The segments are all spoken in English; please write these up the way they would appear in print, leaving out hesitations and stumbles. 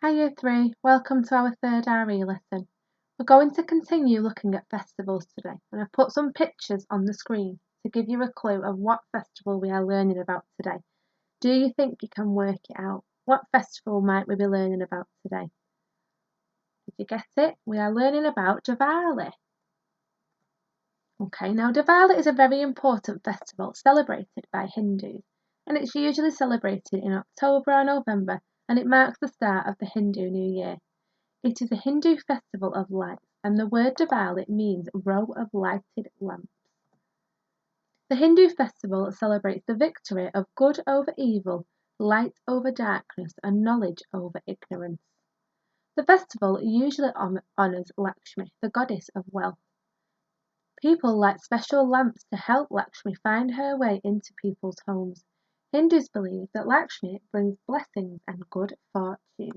Hi Year 3, welcome to our third RE lesson. We're going to continue looking at festivals today, and I've put some pictures on the screen to give you a clue of what festival we are learning about today. Do you think you can work it out? What festival might we be learning about today? Did you get it? We are learning about Diwali. Okay, now Diwali is a very important festival celebrated by Hindus, and it's usually celebrated in October or November, and it marks the start of the Hindu New Year. It is a Hindu festival of lights, and the word Diwali means row of lighted lamps. The Hindu festival celebrates the victory of good over evil, light over darkness, and knowledge over ignorance. The festival usually honours Lakshmi, the goddess of wealth. People light special lamps to help Lakshmi find her way into people's homes. Hindus believe that Lakshmi brings blessings and good fortune.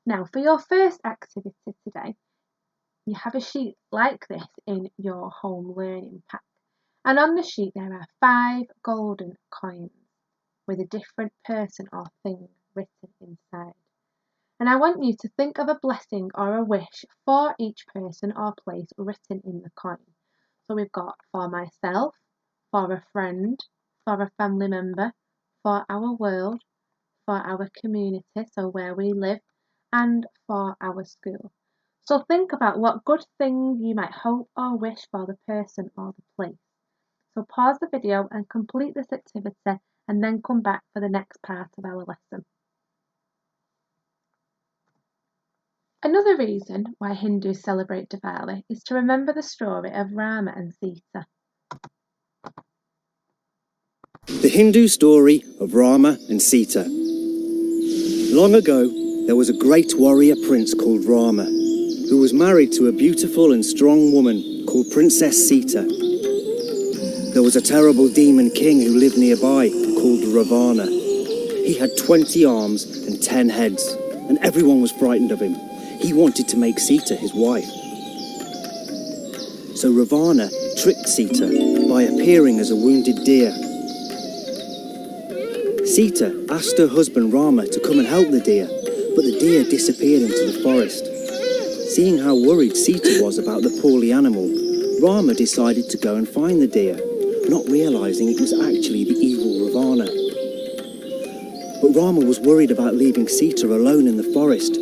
Now, for your first activity today, you have a sheet like this in your home learning pack. And on the sheet there are 5 golden coins with a different person or thing written inside. And I want you to think of a blessing or a wish for each person or place written in the coin. So we've got for myself, for a friend, for a family member, for our world, for our community, so where we live, and for our school. So think about what good thing you might hope or wish for the person or the place. So pause the video and complete this activity and then come back for the next part of our lesson. Another reason why Hindus celebrate Diwali is to remember the story of Rama and Sita. The Hindu story of Rama and Sita. Long ago, there was a great warrior prince called Rama, who was married to a beautiful and strong woman called Princess Sita. There was a terrible demon king who lived nearby called Ravana. He had 20 arms and 10 heads, and everyone was frightened of him. He wanted to make Sita his wife. So Ravana tricked Sita by appearing as a wounded deer. Sita asked her husband Rama to come and help the deer, but the deer disappeared into the forest. Seeing how worried Sita was about the poorly animal, Rama decided to go and find the deer, not realizing it was actually the evil Ravana. But Rama was worried about leaving Sita alone in the forest,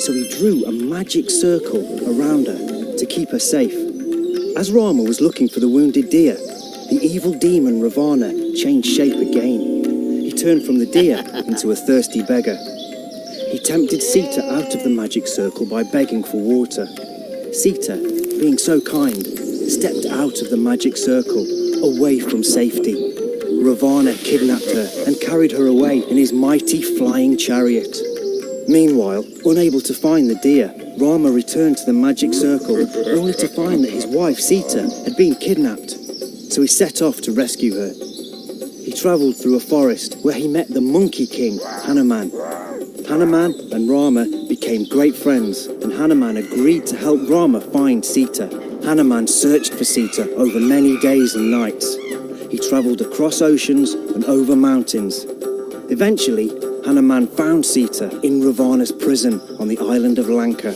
so he drew a magic circle around her to keep her safe. As Rama was looking for the wounded deer, the evil demon Ravana changed shape again. He turned from the deer into a thirsty beggar. He tempted Sita out of the magic circle by begging for water. Sita, being so kind, stepped out of the magic circle, away from safety. Ravana kidnapped her and carried her away in his mighty flying chariot. Meanwhile, unable to find the deer, Rama returned to the magic circle, only to find that his wife Sita had been kidnapped. So he set off to rescue her. He travelled through a forest where he met the Monkey King, Hanuman. Hanuman and Rama became great friends, and Hanuman agreed to help Rama find Sita. Hanuman searched for Sita over many days and nights. He travelled across oceans and over mountains. Eventually, Hanuman found Sita in Ravana's prison on the island of Lanka.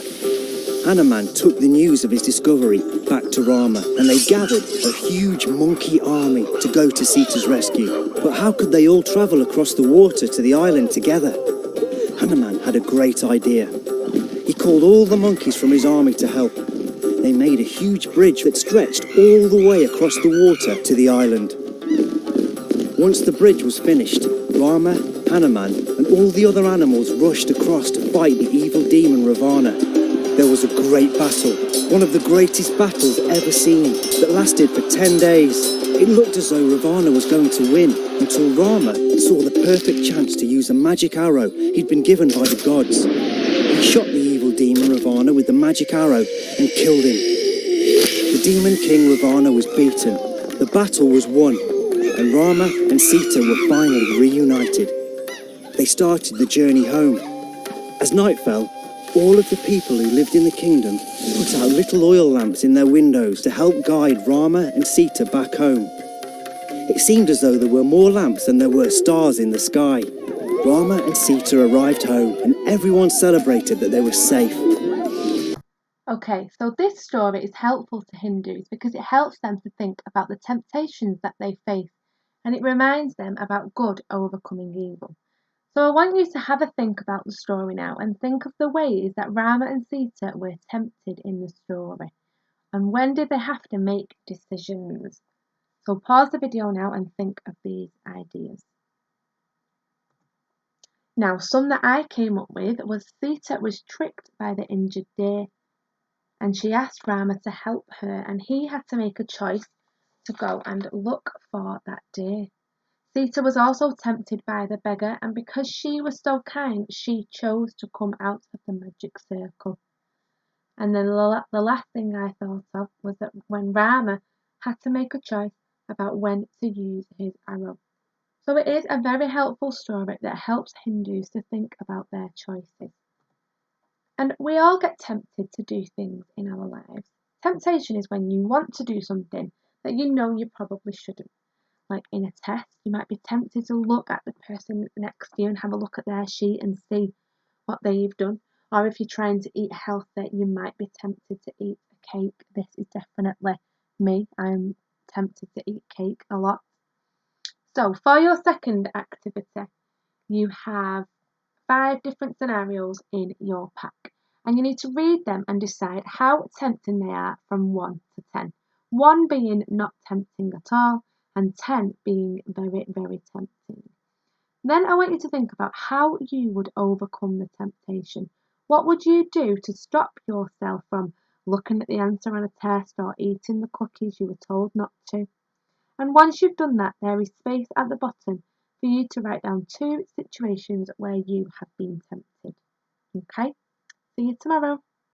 Hanuman took the news of his discovery back to Rama, and they gathered a huge monkey army to go to Sita's rescue. But how could they all travel across the water to the island together? Hanuman had a great idea. He called all the monkeys from his army to help. They made a huge bridge that stretched all the way across the water to the island. Once the bridge was finished, Rama, Hanuman, and all the other animals rushed across to fight the evil demon Ravana. There was a great battle, one of the greatest battles ever seen, that lasted for 10 days. It looked as though Ravana was going to win, until Rama saw the perfect chance to use a magic arrow he'd been given by the gods. He shot the evil demon Ravana with the magic arrow and killed him. The demon king Ravana was beaten, the battle was won, and Rama and Sita were finally reunited. They started the journey home. As night fell, all of the people who lived in the kingdom put out little oil lamps in their windows to help guide Rama and Sita back home. It seemed as though there were more lamps than there were stars in the sky. Rama and Sita arrived home, and Everyone celebrated that they were safe. Okay, so this story is helpful to Hindus because it helps them to think about the temptations that they face, and it reminds them about good overcoming evil. So I want you to have a think about the story now and think of the ways that Rama and Sita were tempted in the story. And when did they have to make decisions? So pause the video now and think of these ideas. Now, some that I came up with was Sita was tricked by the injured deer, and she asked Rama to help her, and he had to make a choice to go and look for that deer. Sita was also tempted by the beggar, and because she was so kind, she chose to come out of the magic circle. And then the last thing I thought of was that when Rama had to make a choice about when to use his arrow. So it is a very helpful story that helps Hindus to think about their choices. And we all get tempted to do things in our lives. Temptation is when you want to do something that you know you probably shouldn't. Like in a test, you might be tempted to look at the person next to you and have a look at their sheet and see what they've done. Or if you're trying to eat healthy, you might be tempted to eat a cake. This is definitely me. I'm tempted to eat cake a lot. So for your second activity, you have 5 different scenarios in your pack, and you need to read them and decide how tempting they are from 1 to 10. 1 being not tempting at all, and 10 being very, very tempting. Then I want you to think about how you would overcome the temptation. What would you do to stop yourself from looking at the answer on a test or eating the cookies you were told not to? And once you've done that, there is space at the bottom for you to write down 2 situations where you have been tempted. Okay? See you tomorrow.